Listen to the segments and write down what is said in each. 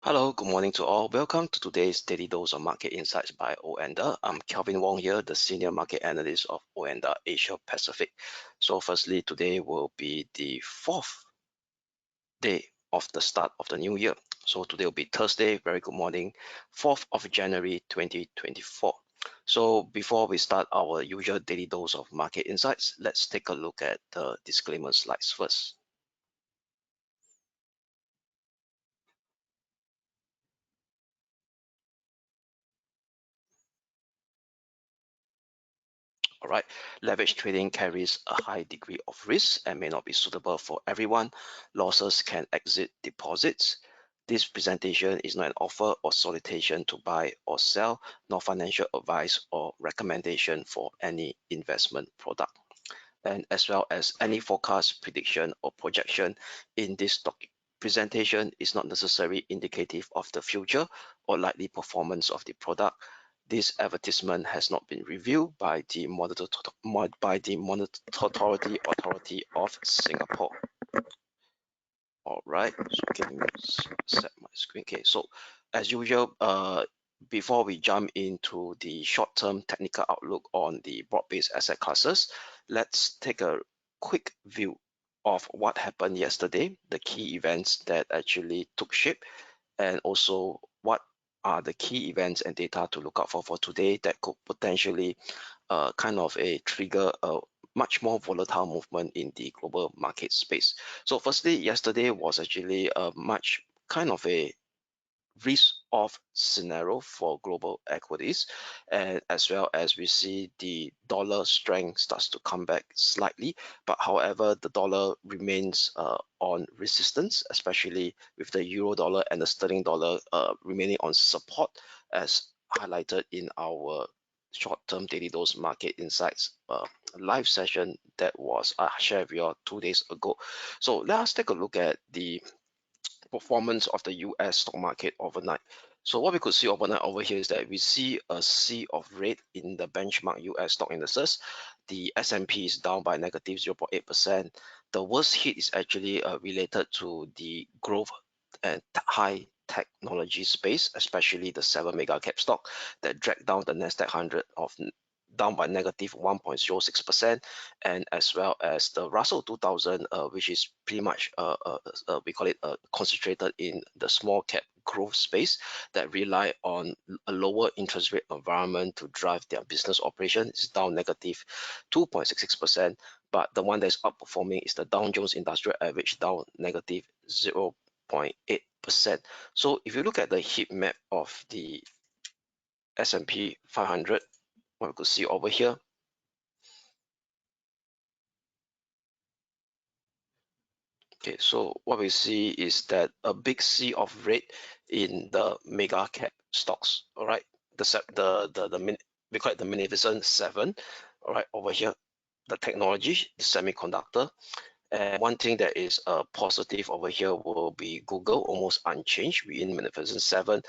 Hello, good morning to all. Welcome to today's Daily Dose of Market Insights by OANDA. I'm Kelvin Wong here, the Senior Market Analyst of OANDA Asia Pacific. So firstly, today will be the fourth day of the start of the new year. So today will be Thursday, very good morning, 4th of January 2024. So before we start our usual Daily Dose of Market Insights, let's take a look at the disclaimer slides first. All right, leverage trading carries a high degree of risk and may not be suitable for everyone. Losses can exceed deposits. This presentation is not an offer or solicitation to buy or sell, nor financial advice or recommendation for any investment product. And as well as any forecast, prediction, or projection in this presentation is not necessarily indicative of the future or likely performance of the product. This advertisement has not been reviewed by the Monetary Authority of Singapore. All right, so let me set my screen. Okay, so as usual, before we jump into the short-term technical outlook on the broad-based asset classes, let's take a quick view of what happened yesterday, the key events that actually took shape, and also what are the key events and data to look out for today that could potentially kind of trigger a much more volatile movement in the global market space. So firstly, yesterday was actually a much kind of a risk-off scenario for global equities, and as well as we see the dollar strength starts to come back slightly, but however the dollar remains on resistance, especially with the euro dollar and the sterling dollar remaining on support, as highlighted in our short-term daily dose market insights live session that was shared with you all 2 days ago. So let us take a look at the performance of the US stock market overnight. So what we could see overnight over here is that we see a sea of red in the benchmark US stock indices. The S&P is down by negative 0.8%. The worst hit is actually related to the growth and high technology space, especially the 7 mega cap stock that dragged down the Nasdaq 100 down by negative 1.06%, and as well as the Russell 2000, which is pretty much we call it concentrated in the small cap growth space that rely on a lower interest rate environment to drive their business operation, is down negative 2.66%. But the one that's outperforming is the Dow Jones Industrial Average, down negative 0.8%. So if you look at the heat map of the S&P 500, what we could see over here, okay, so what we see is that a big sea of red in the mega cap stocks. All right, we call it the Magnificent Seven. All right, over here, the technology, the semiconductor, and one thing that is positive over here will be Google, almost unchanged within Magnificent Seven.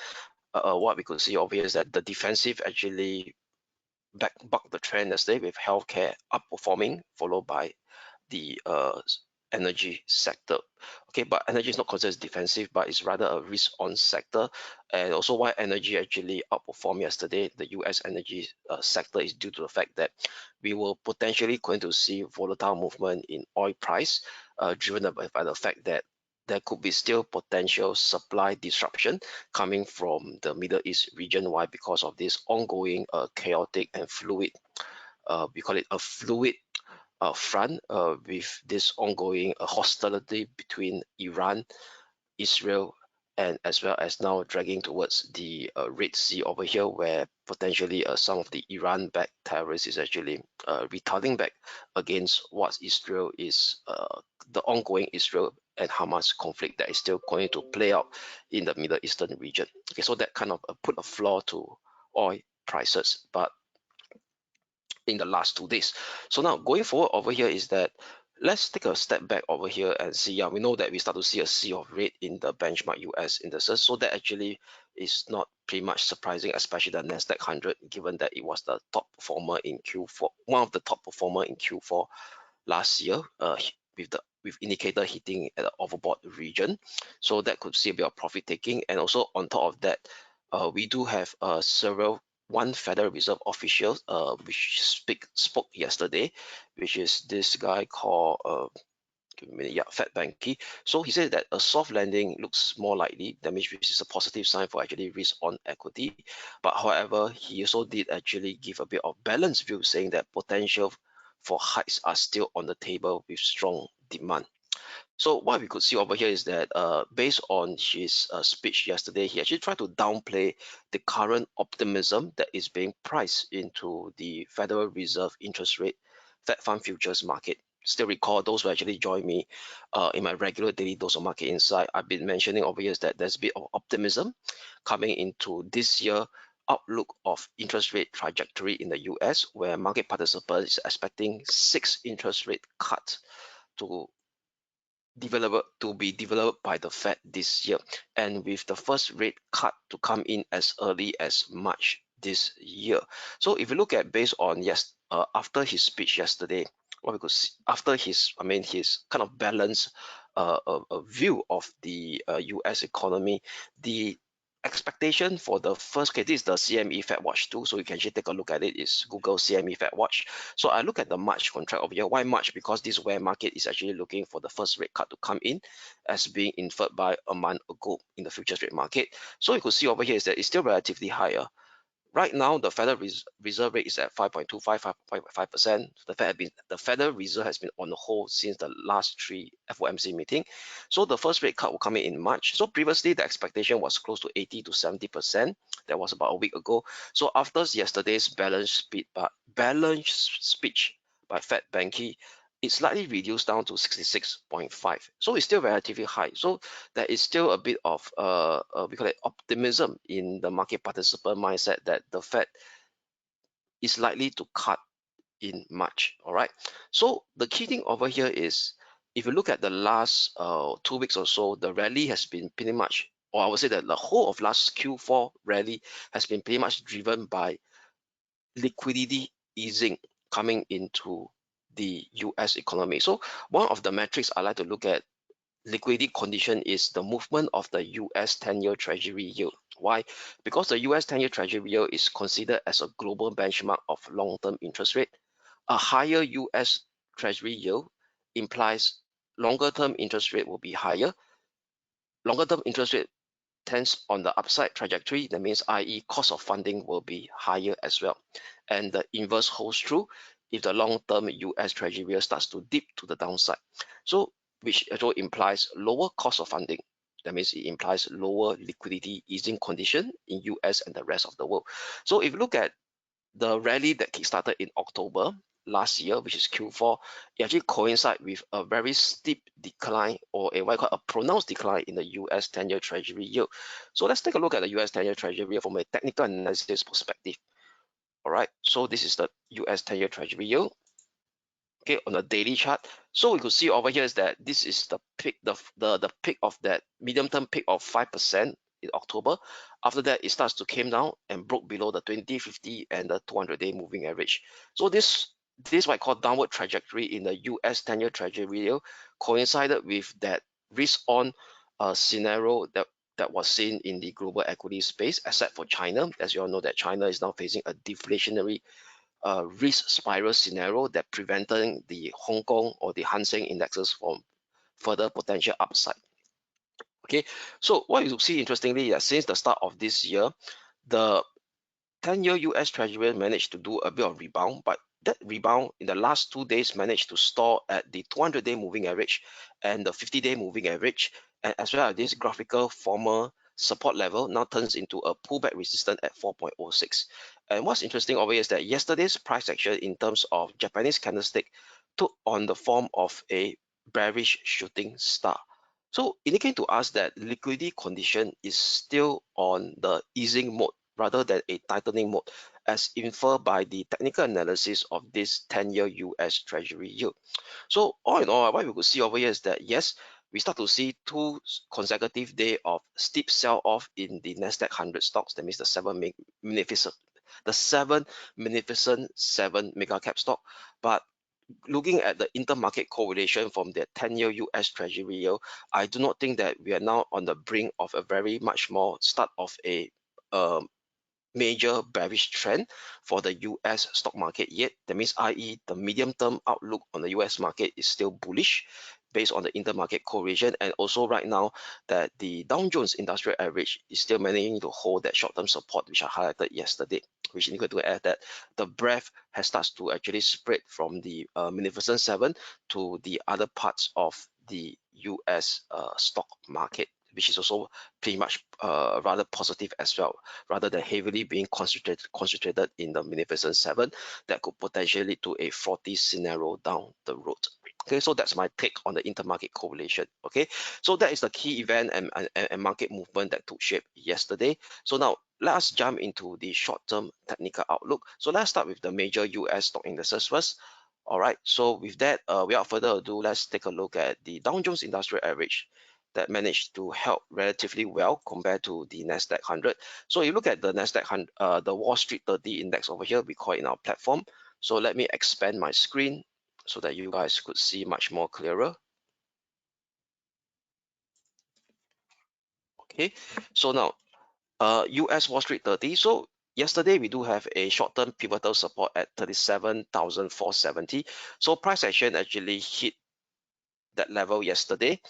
What we could see over here is that the defensive actually bucked the trend yesterday with healthcare outperforming, followed by the energy sector. Okay, but energy is not considered defensive, but it's rather a risk-on sector. And also why energy actually outperformed yesterday, the US energy sector, is due to the fact that we were potentially going to see volatile movement in oil price, driven by the fact that there could be still potential supply disruption coming from the Middle East region. Why? Because of this ongoing chaotic and fluid, we call it a fluid front, with this ongoing hostility between Iran, Israel, and as well as now dragging towards the Red Sea over here, where potentially some of the Iran-backed terrorists is actually retaliating back against what Israel is, the ongoing Israel and Hamas conflict that is still going to play out in the Middle Eastern region. Okay, so that kind of put a floor to oil prices, but in the last 2 days. So now going forward over here is that let's take a step back over here and see. Yeah, we know that we start to see a sea of red in the benchmark US indices. So that actually is not pretty much surprising, especially the Nasdaq 100, given that it was the top performer in Q4, one of the top performer in Q4 last year. with indicator hitting at the overbought region. So that could see a bit of profit taking. And also on top of that, we do have one Federal Reserve official which spoke yesterday, which is this guy called give me a minute, yeah, Fed Banky. So he said that a soft landing looks more likely. That means which is a positive sign for actually risk on equity. But however, he also did actually give a bit of balanced view, saying that potential for hikes are still on the table with strong demand. So what we could see over here is that based on his speech yesterday, he actually tried to downplay the current optimism that is being priced into the Federal Reserve interest rate, Fed Fund futures market. Still recall those who actually join me in my regular daily dose of market insight. I've been mentioning over here is that there's a bit of optimism coming into this year outlook of interest rate trajectory in the US, where market participants is expecting 6 interest rate cuts to be developed by the Fed this year, and with the first rate cut to come in as early as March this year. So if you look at based on after his speech yesterday, what we could see after his kind of balanced a view of the US economy, the expectation for the first case, this is the CME Fed Watch tool, so you can actually take a look at it. It's Google CME Fed Watch. So I look at the March contract over here. Why March? Because this is where market is actually looking for the first rate cut to come in, as being inferred by a month ago in the futures rate market. So you could see over here is that it's still relatively higher. Right now, the Federal Reserve rate is at 5.25, 5.5%. The Federal Reserve has been on the hold since the last 3 FOMC meeting. So the first rate cut will come in March. So previously, the expectation was close to 80 to 70%. That was about a week ago. So after yesterday's balanced speech by Fed Banky, it's slightly reduced down to 66.5. So it's still relatively high. So there is still a bit of we call it optimism in the market participant mindset that the Fed is likely to cut in March. All right. So the key thing over here is if you look at the last 2 weeks or so, the rally has been pretty much, or I would say that the whole of last Q4 rally has been pretty much driven by liquidity easing coming into the US economy. So one of the metrics I like to look at liquidity condition is the movement of the US 10-year Treasury yield. Why? Because the US 10-year Treasury yield is considered as a global benchmark of long-term interest rate. A higher US Treasury yield implies longer-term interest rate will be higher. Longer-term interest rate tends on the upside trajectory. That means, i.e., cost of funding will be higher as well. And the inverse holds true if the long-term US Treasury yield starts to dip to the downside. So, which actually implies lower cost of funding. That means it implies lower liquidity easing condition in US and the rest of the world. So if you look at the rally that kickstarted in October last year, which is Q4, it actually coincide with a very steep decline, or a pronounced decline in the US 10-year Treasury yield. So let's take a look at the US 10-year Treasury yield from a technical analysis perspective. All right, so this is the US 10-year Treasury yield. Okay, on the daily chart. So we could see over here is that this is the peak, the peak of that medium-term peak of 5% in October. After that, it starts to came down and broke below the 20, 50, and the 200-day moving average. So this what I call downward trajectory in the US 10-year Treasury yield coincided with that risk-on scenario that was seen in the global equity space, except for China. As you all know, that China is now facing a deflationary risk spiral scenario that preventing the Hong Kong or the Hang Seng indexes from further potential upside. Okay, so what you see interestingly is since the start of this year, the 10-year US Treasury managed to do a bit of rebound, but that rebound in the last 2 days managed to stall at the 200-day moving average and the 50-day moving average, and as well as this graphical former support level now turns into a pullback resistance at 4.06. And what's interesting over here is that yesterday's price action in terms of Japanese candlestick took on the form of a bearish shooting star. So indicating to us that liquidity condition is still on the easing mode rather than a tightening mode, as inferred by the technical analysis of this 10-year US Treasury yield. So all in all, what we could see over here is that yes, we start to see 2 consecutive days of steep sell-off in the Nasdaq 100 stocks. That means the 7 magnificent 7 mega cap stock. But looking at the intermarket correlation from the 10-year US Treasury yield, I do not think that we are now on the brink of a very much more start of a um, major bearish trend for the US stock market yet. That means, i.e., the medium-term outlook on the US market is still bullish based on the intermarket correlation, and also right now that the Dow Jones Industrial Average is still managing to hold that short-term support, which I highlighted yesterday. Which is going to add that the breadth has started to actually spread from the Magnificent Seven to the other parts of the US stock market, which is also pretty much rather positive as well, rather than heavily being concentrated in the Magnificent Seven that could potentially lead to a 40 scenario down the road. Okay, so that's my take on the intermarket correlation. Okay, so that is the key event and market movement that took shape yesterday. So now let's jump into the short-term technical outlook. So let's start with the major US stock indexes first. All right, so with that, without further ado, let's take a look at the Dow Jones Industrial Average that managed to help relatively well compared to the Nasdaq 100. So you look at the Nasdaq 100, the Wall Street 30 index over here, we call it in our platform. So let me expand my screen so that you guys could see much more clearer. Okay, so now US Wall Street 30. So yesterday we do have a short-term pivotal support at 37,470. So price action actually hit that level yesterday.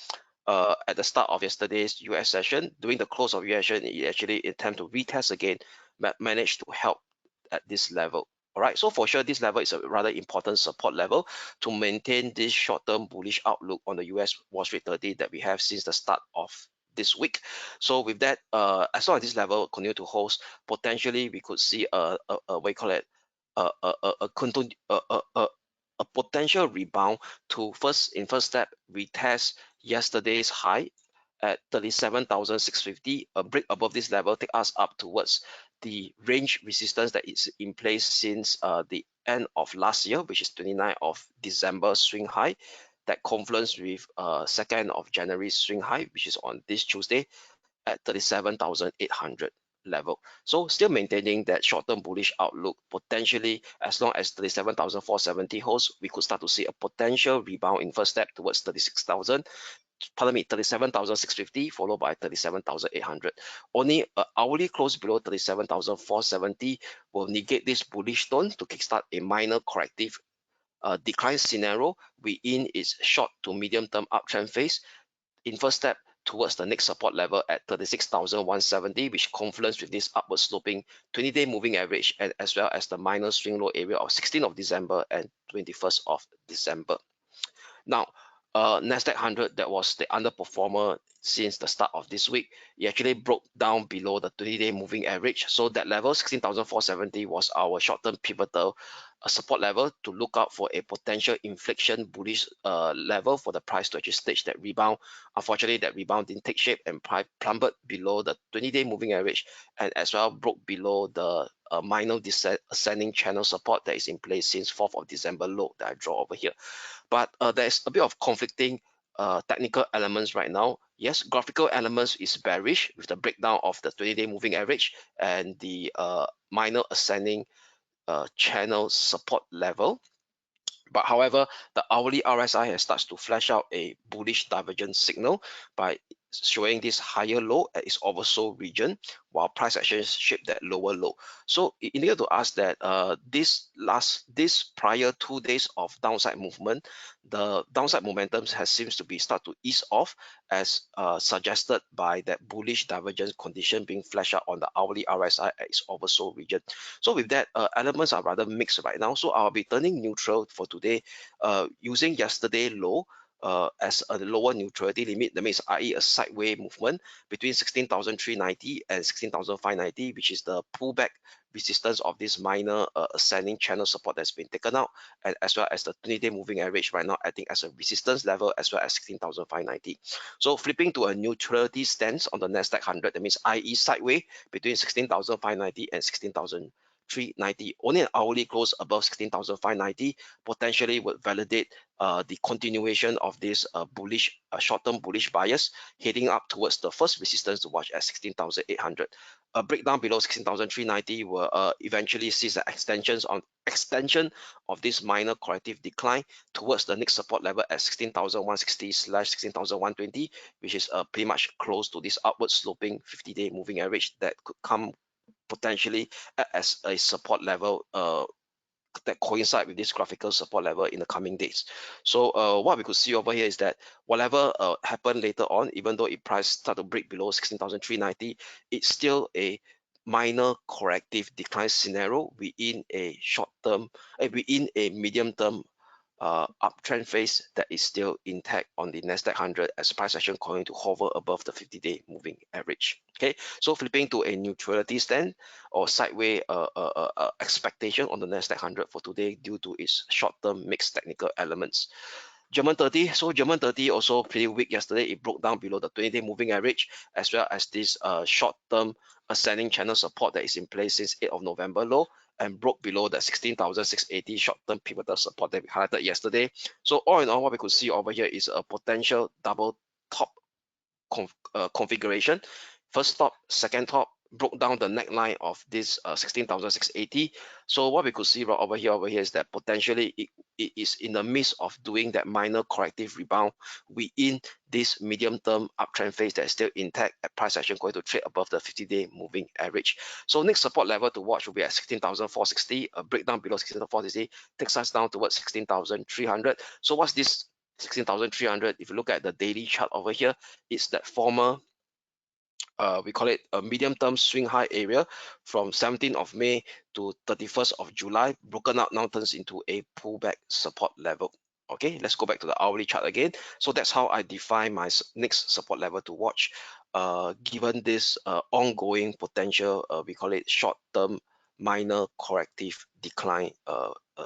At the start of yesterday's US session, during the close of US session, it actually attempt to retest again, but managed to help at this level. All right, so for sure, this level is a rather important support level to maintain this short-term bullish outlook on the US Wall Street 30 that we have since the start of this week. So with that, as long as this level continue to hold, potentially we could see a what you call it, a potential rebound to first step retest yesterday's high at 37,650. A break above this level take us up towards the range resistance that is in place since the end of last year, which is 29th of December swing high, that confluence with 2nd of January swing high, which is on this Tuesday at 37,800 level. So still maintaining that short-term bullish outlook, potentially as long as 37,470 holds, we could start to see a potential rebound in first step towards 36,000. Pardon me, 37,650 followed by 37,800. Only an hourly close below 37,470 will negate this bullish tone to kickstart a minor corrective decline scenario within its short to medium term uptrend phase. In first step towards the next support level at 36,170, which confluence with this upward sloping 20-day moving average, and as well as the minor swing low area of 16th of December and 21st of December. Now, Nasdaq 100, that was the underperformer since the start of this week. It actually broke down below the 20-day moving average. So that level, 16,470, was our short-term pivotal support level to look out for a potential inflection bullish level for the price to actually stage that rebound. Unfortunately, that rebound didn't take shape and plummeted below the 20-day moving average, and as well broke below the minor ascending channel support that is in place since 4th of December low that I draw over here. But there's a bit of conflicting technical elements right now. Yes, graphical elements is bearish with the breakdown of the 20-day moving average and the minor ascending channel support level. But however, the hourly RSI has started to flash out a bullish divergence signal by showing this higher low at its oversold region, while price action shaped that lower low. So it indicates to us that this prior 2 days of downside movement, the downside momentum has seems to be start to ease off, as suggested by that bullish divergence condition being flashed out on the hourly RSI at its oversold region. So with that, elements are rather mixed right now. So I'll be turning neutral for today, using yesterday low as a lower neutrality limit. That means, i.e., a sideways movement between 16,390 and 16,590, which is the pullback resistance of this minor ascending channel support that's been taken out, and as well as the 20-day moving average right now acting as a resistance level, as well as 16,590. So flipping to a neutrality stance on the Nasdaq 100, that means, i.e., sideways between 16,590 and 16,390. Only an hourly close above 16,590 potentially would validate the continuation of this bullish short-term bullish bias heading up towards the first resistance to watch at 16,800. A breakdown below 16,390 will eventually see the extensions extension of this minor corrective decline towards the next support level at 16,160/16,120, which is pretty much close to this upward sloping 50-day moving average that could come potentially as a support level that coincide with this graphical support level in the coming days. So what we could see over here is that whatever happened later on, even though it price start to break below 16,390, it's still a minor corrective decline scenario within a short term, within a medium term uptrend phase that is still intact on the Nasdaq 100 as price action going to hover above the 50-day moving average. Okay, so flipping to a neutrality stand or sideways expectation on the Nasdaq 100 for today due to its short-term mixed technical elements. German 30, so German 30 also pretty weak yesterday. It broke down below the 20-day moving average as well as this short-term ascending channel support that is in place since 8th of November low and broke below the 16,680 short-term pivotal support that we highlighted yesterday. So all in all, what we could see over here is a potential double top configuration. First top, second top, broke down the neckline of this 16,680. So what we could see right over here is that potentially it is in the midst of doing that minor corrective rebound within this medium term uptrend phase that is still intact at price action going to trade above the 50-day moving average. So next support level to watch will be at 16,460. A breakdown below 16,460 takes us down towards 16,300. So what's this 16,300? If you look at the daily chart over here, it's that former we call it a medium-term swing high area from 17th of May to 31st of July, broken out now turns into a pullback support level. Okay, let's go back to the hourly chart again. So that's how I define my next support level to watch. Given this ongoing potential, we call it short-term minor corrective decline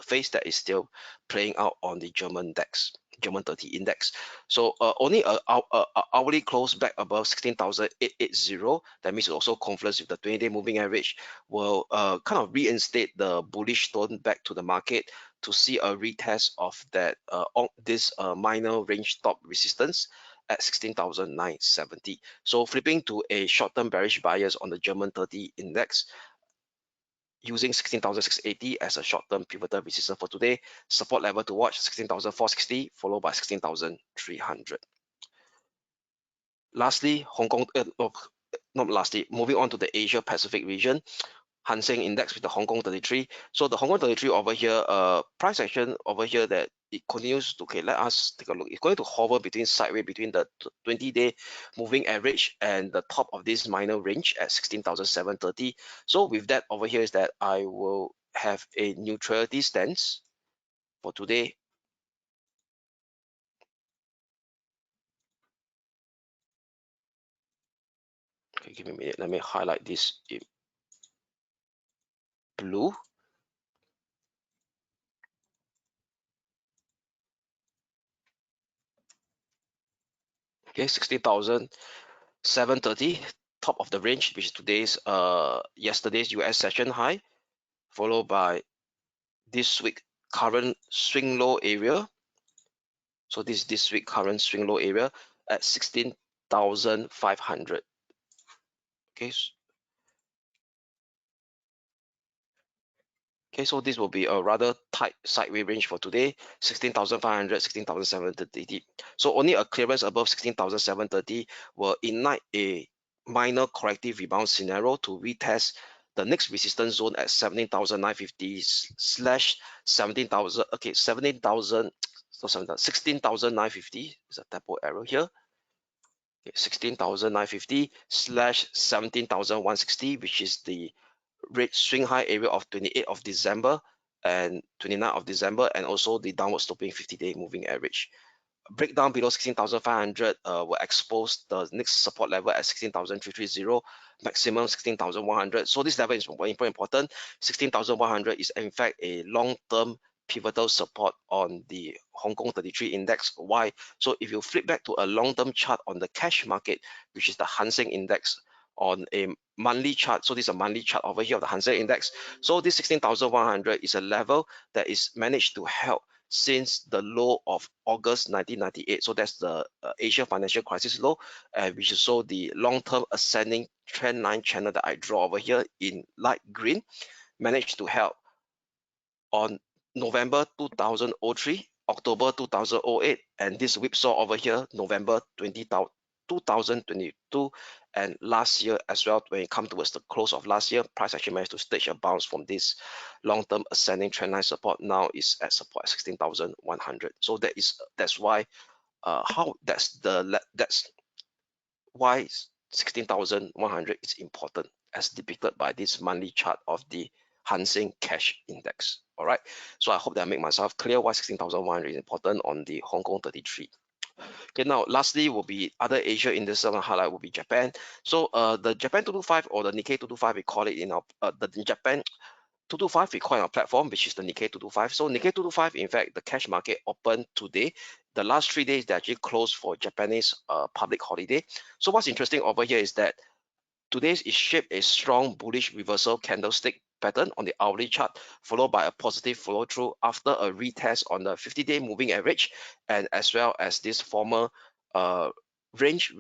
phase that is still playing out on the German 30 index. So only a hourly close back above 16,880, that means it also confluence with the 20-day moving average, will kind of reinstate the bullish tone back to the market to see a retest of that this minor range top resistance at 16,970. So flipping to a short-term bearish bias on the German 30 index, using 16,680 as a short-term pivotal resistance for today. Support level to watch 16,460 followed by 16,300. Lastly, Hong Kong, not lastly, moving on to the Asia Pacific region, Hang Seng Index with the Hong Kong 33. So the Hong Kong 33 over here, price action over here that it continues to, okay, let us take a look. It's going to hover between sideways between the 20-day moving average and the top of this minor range at 16,730. So with that over here is that I will have a neutrality stance for today. Okay, give me a minute. Let me highlight this in blue. Okay, 16,730, top of the range, which is today's yesterday's US session high, followed by this week current swing low area. So this week current swing low area at 16,500. Okay. Okay, so this will be a rather tight sideways range for today, 16,500, 16,730. So only a clearance above 16,730 will ignite a minor corrective rebound scenario to retest the next resistance zone at 17,950 slash 17,000. Okay, 17,000. So 16,950 is a typo error here. Okay, 16,950 slash 17,160, which is the red swing high area of 28th of December and 29th of December, and also the downward sloping 50-day moving average. Breakdown below 16,500 will expose the next support level at 16,330, maximum 16,100. So this level is very important. 16,100 is in fact a long-term pivotal support on the Hong Kong 33 index. Why? So if you flip back to a long-term chart on the cash market, which is the Hang Seng index, on a monthly chart, so this is a monthly chart over here of the Hang Seng index. So this 16,100 is a level that is managed to help since the low of August 1998. So that's the Asia financial crisis low, which is so the long-term ascending trend line channel that I draw over here in light green, managed to help on November 2003, October 2008, and this whipsaw over here, November 2022, and last year as well. When it comes towards the close of last year, price actually managed to stage a bounce from this long-term ascending trendline support. Now is at support at 16,100. So that's why that's why 16,100 is important, as depicted by this monthly chart of the Hang Seng Cash Index. All right, so I hope that I make myself clear why 16,100 is important on the Hong Kong 33. Okay, now lastly will be other Asia indices. Highlight will be Japan. So the Japan 225 or the Nikkei 225, we call it in our the Japan 225 we call in our platform, which is the Nikkei 225. So Nikkei 225, in fact, the cash market opened today. The last 3 days they actually closed for Japanese public holiday. So what's interesting over here is that today is shaped a strong bullish reversal candlestick pattern on the hourly chart, followed by a positive follow through after a retest on the 50-day moving average, and as well as this former range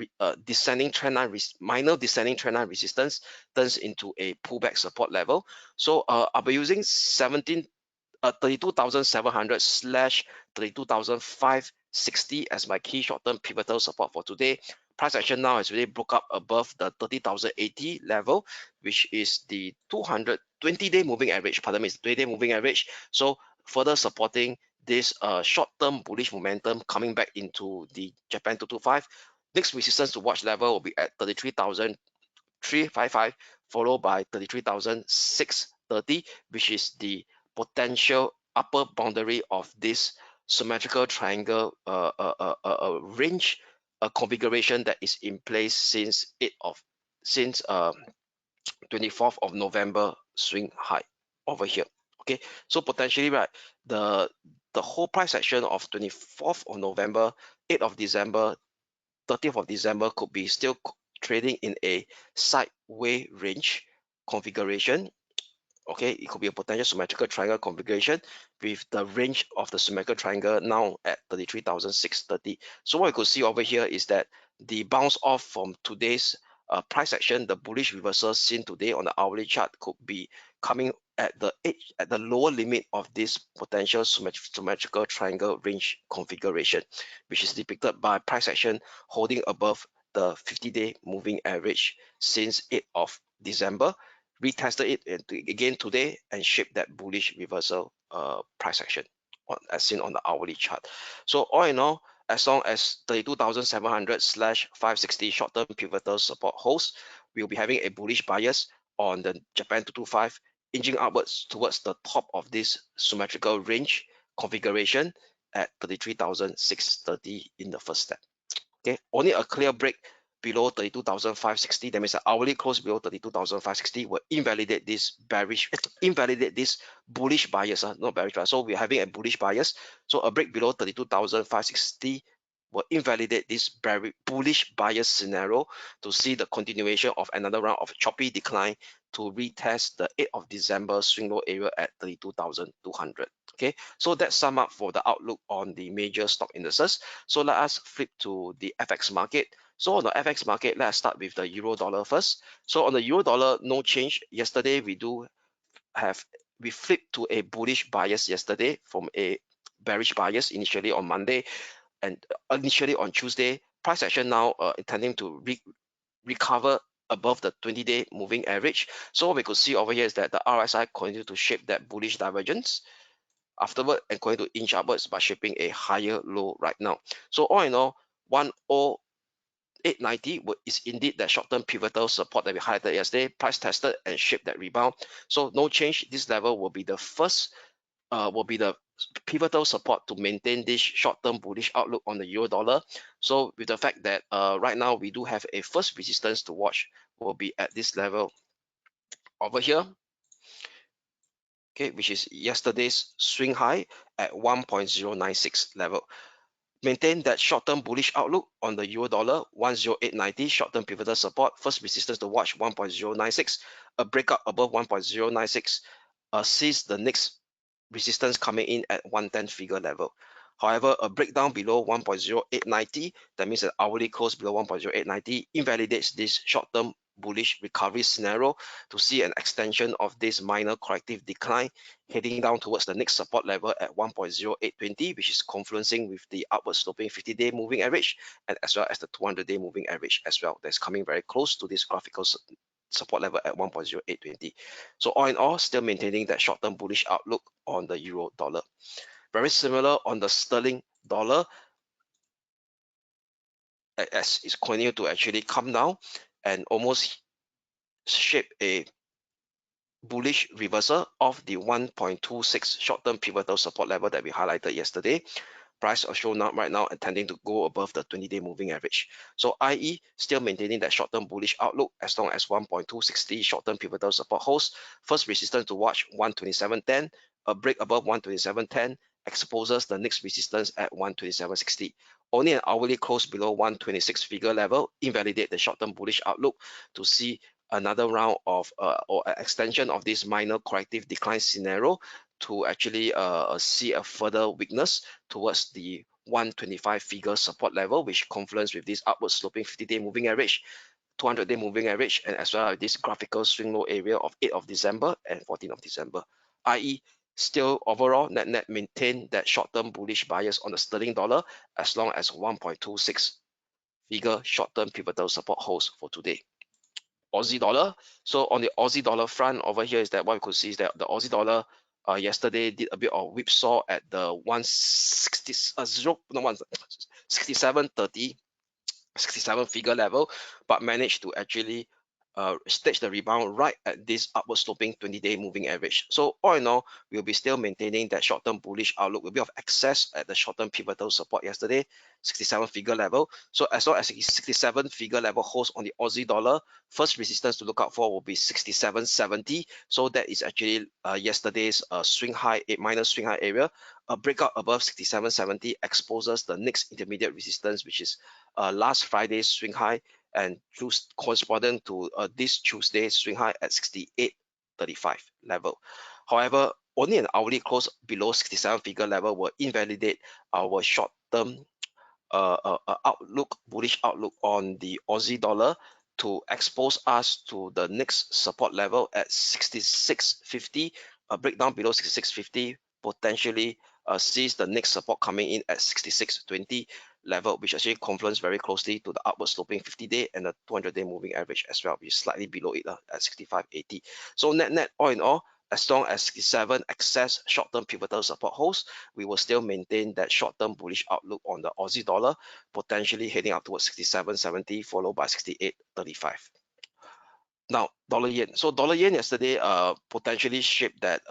descending trendline, minor descending trendline resistance turns into a pullback support level. So I'll be using 32,700 slash 32,560 as my key short-term pivotal support for today. Price action now has really broke up above the 30,080 level, which is the 220-day moving average. Pardon me, it's the 20-day moving average. So further supporting this short-term bullish momentum coming back into the Japan 225. Next resistance to watch level will be at 33,355, followed by 33,630, which is the potential upper boundary of this symmetrical triangle range configuration that is in place since 24th of November swing high over here. Okay, so potentially, right, the whole price action of 24th of November, 8th of December, 30th of December could be still trading in a sideways range configuration. Okay, it could be a potential symmetrical triangle configuration with the range of the symmetrical triangle now at 33,630. So what you could see over here is that the bounce off from today's price action, the bullish reversal seen today on the hourly chart, could be coming at the edge, at the lower limit of this potential symmetrical triangle range configuration, which is depicted by price action holding above the 50-day moving average since 8th of December, retested it again today and shaped that bullish reversal price action as seen on the hourly chart. So all in all, as long as 32,700 slash 560 short-term pivotal support holds, we'll be having a bullish bias on the Japan 225, inching upwards towards the top of this symmetrical range configuration at 33,630 in the first step. Okay, only a clear break below 32,560, that means the hourly close below 32,560 will invalidate this bullish bias, not bearish bias. So we're having a bullish bias. So a break below 32,560 will invalidate this bullish bias scenario to see the continuation of another round of choppy decline to retest the 8th of December swing low area at 32,200. Okay, so that's sum up for the outlook on the major stock indices. So let us flip to the FX market. So on the FX market, let's start with the euro dollar first. So on the euro dollar, no change. Yesterday we flipped to a bullish bias yesterday from a bearish bias initially on Monday and initially on Tuesday. Price action now intending to recover above the 20-day moving average. So what we could see over here is that the RSI continued to shape that bullish divergence afterward and going to inch upwards by shaping a higher low right now. So all in all, 108.90 is indeed that short-term pivotal support that we highlighted yesterday. Price tested and shaped that rebound. So no change. This level will be the first, will be the pivotal support to maintain this short-term bullish outlook on the euro dollar. So with the fact that right now we do have a first resistance to watch, will be at this level over here. Okay, which is yesterday's swing high at 1.096 level. Maintain that short-term bullish outlook on the euro dollar, 108.90 short-term pivotal support. First resistance to watch 1.096. A breakout above 1.096 sees the next resistance coming in at 110 figure level. However, a breakdown below 1.0890, that means an hourly close below 1.0890, invalidates this short-term bullish recovery scenario to see an extension of this minor corrective decline heading down towards the next support level at 1.0820, which is confluencing with the upward sloping 50-day moving average and as well as the 200-day moving average as well. That's coming very close to this graphical support level at 1.0820. So all in all, still maintaining that short-term bullish outlook on the euro dollar. Very similar on the sterling dollar, as it's continued to actually come down and almost shape a bullish reversal of the 1.26 short-term pivotal support level that we highlighted yesterday. Price are shown up right now and tending to go above the 20-day moving average. So IE still maintaining that short-term bullish outlook as long as 1.260 short-term pivotal support holds. First resistance to watch 127.10, a break above 127.10 exposes the next resistance at 127.60. Only an hourly close below 126 figure level invalidate the short-term bullish outlook to see another round of or extension of this minor corrective decline scenario to actually see a further weakness towards the 125 figure support level, which confluence with this upward sloping 50-day moving average, 200-day moving average, and as well as this graphical swing low area of 8th of December and 14th of December, i.e. still overall net maintain that short-term bullish bias on the sterling dollar as long as 1.26 figure short-term pivotal support holds for today. Aussie dollar. So on the Aussie dollar front over here is that what we could see is that the Aussie dollar yesterday did a bit of whipsaw at the 160 67.30 67 figure level, but managed to actually stage the rebound right at this upward sloping 20-day moving average. So all in all, we'll be still maintaining that short-term bullish outlook with a bit of excess at the short-term pivotal support yesterday, 67 figure level. So as long as 67 figure level holds on the Aussie dollar, first resistance to look out for will be 67.70. So that is actually yesterday's swing high, minor swing high area. A breakout above 67.70 exposes the next intermediate resistance, which is last Friday's swing high and corresponding to this Tuesday's swing high at 68.35 level. However, only an hourly close below 67 figure level will invalidate our short-term outlook, bullish outlook on the Aussie dollar to expose us to the next support level at 66.50, a breakdown below 66.50 potentially sees the next support coming in at 66.20 level, which actually confluence very closely to the upward sloping 50-day and the 200-day moving average as well, which is slightly below it at 65.80. So net all in all, as long as 67 excess short-term pivotal support holds, we will still maintain that short-term bullish outlook on the Aussie dollar, potentially heading up towards 67.70, followed by 68.35. Now, dollar yen. So dollar yen yesterday potentially shaped that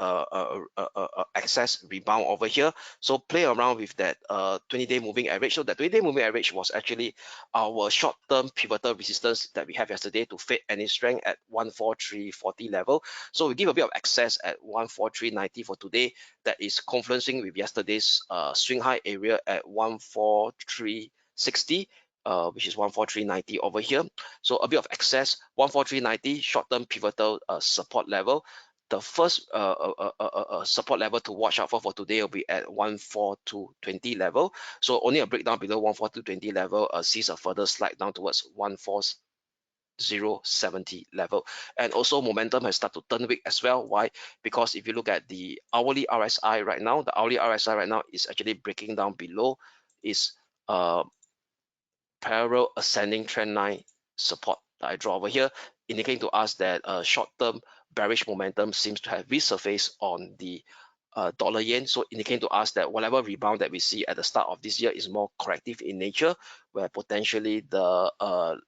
excess rebound over here. So play around with that 20-day moving average. So that 20-day moving average was actually our short-term pivotal resistance that we have yesterday to fade any strength at 143.40 level. So we give a bit of access at 143.90 for today. That is confluencing with yesterday's swing high area at 143.60. Which is 143.90 over here. So a bit of excess, 143.90 short-term pivotal support level. The first support level to watch out for today will be at 142.20 level. So only a breakdown below 142.20 level sees a further slide down towards 140.70 level. And also momentum has started to turn weak as well. Why? Because if you look at the hourly RSI right now, the hourly RSI right now is actually breaking down below is parallel ascending trend line support that I draw over here, indicating to us that short-term bearish momentum seems to have resurfaced on the dollar yen. So indicating to us that whatever rebound that we see at the start of this year is more corrective in nature, where potentially the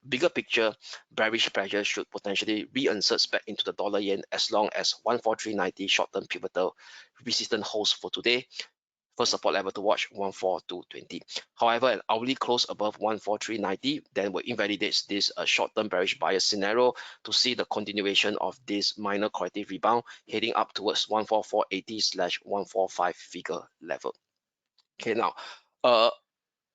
bigger picture bearish pressure should potentially reinsert back into the dollar yen as long as 143.90 short-term pivotal resistance holds for today. First support level to watch 142.20. However, an hourly close above 143.90 then will invalidate this short-term bearish bias scenario to see the continuation of this minor corrective rebound heading up towards 144.80/145 figure level. Okay, now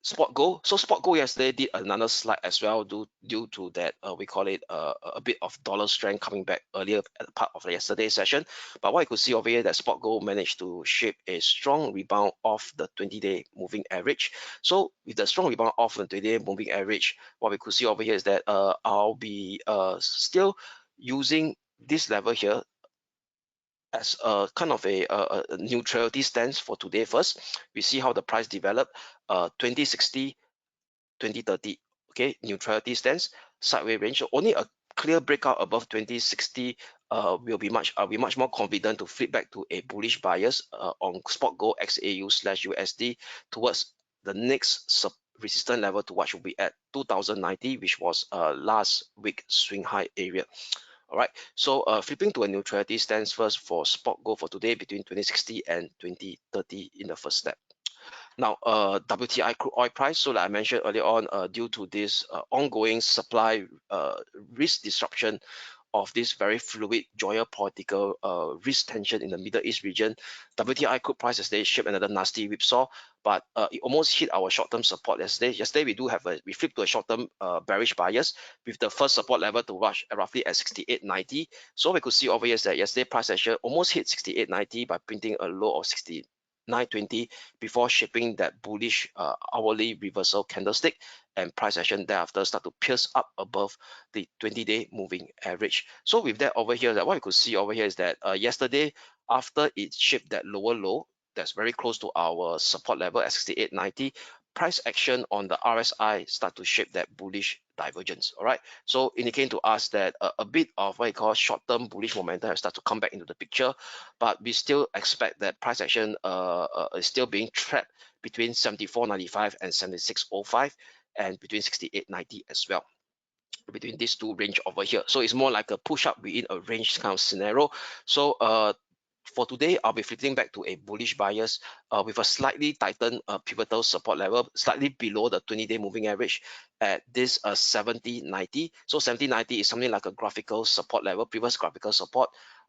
spot gold. So spot gold yesterday did another slide as well due to that we call it a bit of dollar strength coming back earlier at the part of the yesterday's session. But what you could see over here that spot gold managed to shape a strong rebound off the 20-day moving average. So with the strong rebound off the 20-day moving average, what we could see over here is that I'll be still using this level here as a kind of a neutrality stance for today first. We see how the price developed. 2060, 2030, okay, neutrality stance, sideways range. So only a clear breakout above 2060 will be much more confident to flip back to a bullish bias on spot gold XAU/USD towards the next resistance level to what should be at 2090, which was last week swing high area. All right, so flipping to a neutrality stance first for spot gold for today between 2060 and 2030 in the first step. Now, WTI crude oil price. So like I mentioned earlier on, due to this ongoing supply risk disruption of this very fluid geopolitical risk tension in the Middle East region, WTI crude price yesterday shaped another nasty whipsaw, but it almost hit our short-term support yesterday. Yesterday we flipped to a short-term bearish bias with the first support level to rush roughly at 68.90. So we could see over here that yesterday price action almost hit 68.90 by printing a low of 69.20 before shaping that bullish hourly reversal candlestick, and price action thereafter start to pierce up above the 20-day moving average. So with that over here, that what you could see over here is that yesterday after it shaped that lower low that's very close to our support level at 68.90, price action on the RSI start to shape that bullish divergence. All right, so indicating to us that a bit of what you call short-term bullish momentum has started to come back into the picture, but we still expect that price action is still being trapped between 74.95 and 76.05, and between 68.90 as well, between these two range over here. So it's more like a push up within a range kind of scenario. So for today, I'll be flipping back to a bullish bias with a slightly tightened pivotal support level, slightly below the 20-day moving average at this 70.90. So 70.90 is something like a graphical support level, previous graphical support,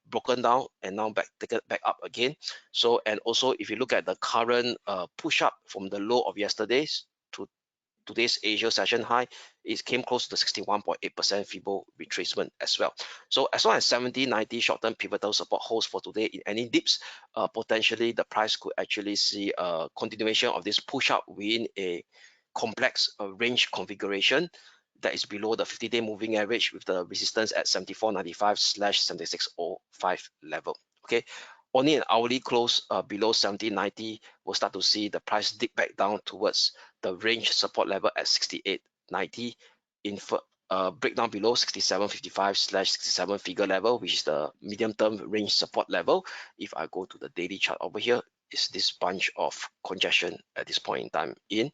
broken down and now taken back up again. So, and also if you look at the current push up from the low of yesterday's to today's Asia session high, it came close to 61.8% Fibo retracement as well. So as long as 70.90 short-term pivotal support holds for today in any dips, potentially the price could actually see a continuation of this push up within a complex range configuration that is below the 50-day moving average with the resistance at 74.95/76.05 level. Okay, only an hourly close below 70.90 will start to see the price dip back down towards the range support level at 68.90 in breakdown below 67.55/67 figure level, which is the medium term range support level. If I go to the daily chart over here, is this bunch of congestion at this point in time in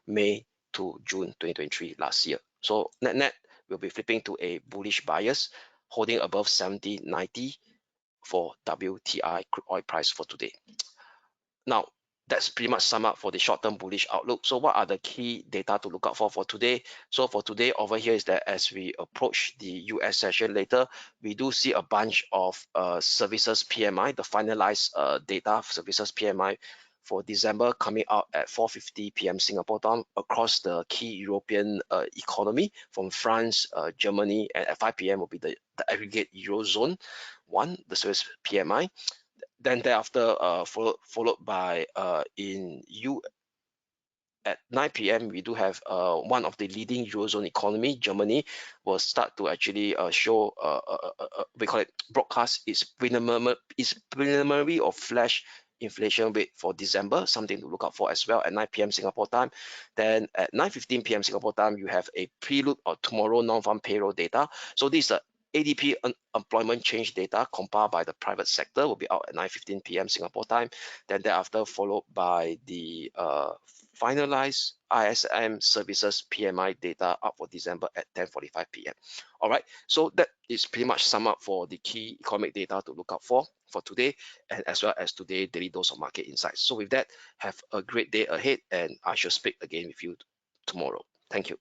May to June 2023 last year. So net we'll be flipping to a bullish bias, holding above 70.90 for WTI crude oil price for today. Now, that's pretty much sum up for the short-term bullish outlook. So what are the key data to look out for today? So for today over here is that as we approach the US session later, we do see a bunch of services PMI, the finalized data services PMI for December coming out at 4:50 p.m. Singapore time across the key European economy from France, Germany, and at 5 p.m. will be the aggregate Eurozone one, the service PMI. Then thereafter, followed by in at 9 p.m. we do have one of the leading Eurozone economy, Germany, will start to actually show we call it broadcast its preliminary or flash inflation rate for December, something to look out for as well at 9 p.m. Singapore time. Then at 9:15 p.m. Singapore time, you have a prelude or tomorrow non-farm payroll data. So this is a ADP employment change data compiled by the private sector will be out at 9:15 p.m. Singapore time. Then thereafter followed by the finalized ISM services PMI data up for December at 10:45 p.m. All right, so that is pretty much sum up for the key economic data to look out for today, and as well as today daily dose of market insights. So with that, have a great day ahead, and I shall speak again with you tomorrow. Thank you.